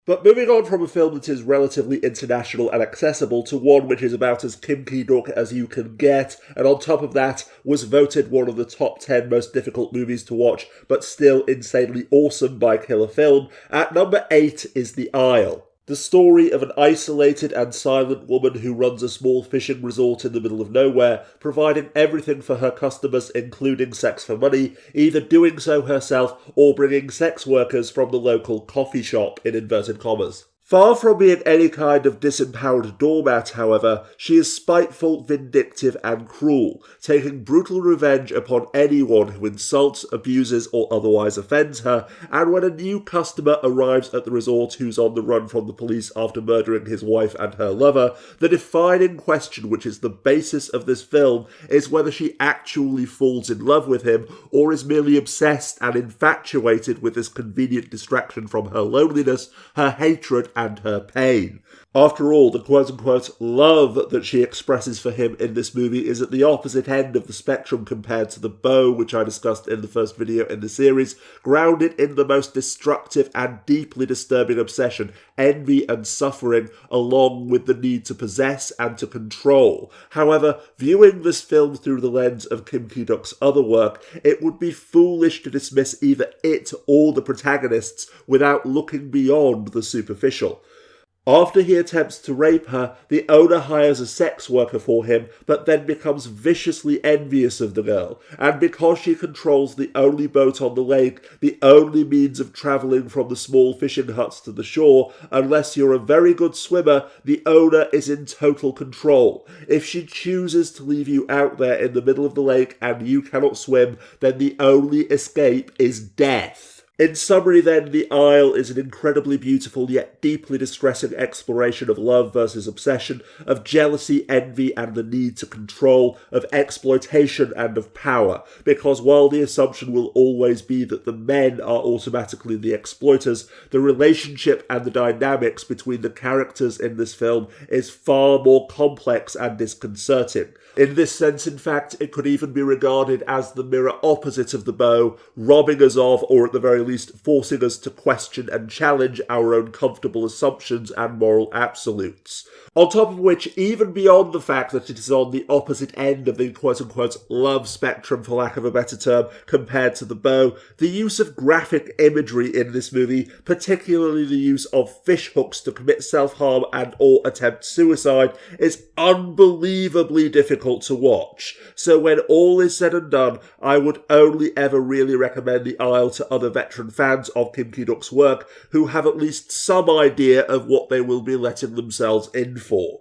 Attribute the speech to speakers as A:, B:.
A: But moving on from a film that is relatively international and accessible to one which is about as Kim Ki-Duk as you can get, and on top of that was voted one of the top 10 most difficult movies to watch, but still insanely awesome by Killer Film, at number 8 is The Isle. The story of an isolated and silent woman who runs a small fishing resort in the middle of nowhere, providing everything for her customers, including sex for money, either doing so herself or bringing sex workers from the local coffee shop, in inverted commas. Far from being any kind of disempowered doormat, however, she is spiteful, vindictive and cruel, taking brutal revenge upon anyone who insults, abuses or otherwise offends her, and when a new customer arrives at the resort who's on the run from the police after murdering his wife and her lover, the defining question which is the basis of this film is whether she actually falls in love with him or is merely obsessed and infatuated with this convenient distraction from her loneliness, her hatred and her pain. After all, the quote-unquote love that she expresses for him in this movie is at the opposite end of the spectrum compared to the beau, which I discussed in the first video in the series, grounded in the most destructive and deeply disturbing obsession, envy and suffering, along with the need to possess and to control. However, viewing this film through the lens of Kim Ki-Duk's other work, it would be foolish to dismiss either it or the protagonists without looking beyond the superficial. After he attempts to rape her, the owner hires a sex worker for him, but then becomes viciously envious of the girl, and because she controls the only boat on the lake, the only means of travelling from the small fishing huts to the shore, unless you're a very good swimmer, the owner is in total control. If she chooses to leave you out there in the middle of the lake and you cannot swim, then the only escape is death. In summary then, The Isle is an incredibly beautiful yet deeply distressing exploration of love versus obsession, of jealousy, envy and the need to control, of exploitation and of power, because while the assumption will always be that the men are automatically the exploiters, the relationship and the dynamics between the characters in this film is far more complex and disconcerting. In this sense, in fact, it could even be regarded as the mirror opposite of the beau, robbing us of, or at the very least forcing us to question and challenge our own comfortable assumptions and moral absolutes. On top of which, even beyond the fact that it is on the opposite end of the quote-unquote love spectrum, for lack of a better term, compared to the beau, the use of graphic imagery in this movie, particularly the use of fish hooks to commit self-harm and or attempt suicide, is unbelievably difficult to watch. So when all is said and done, I would only ever really recommend The Isle to other veteran fans of Kim Ki-Duk's work who have at least some idea of what they will be letting themselves in for.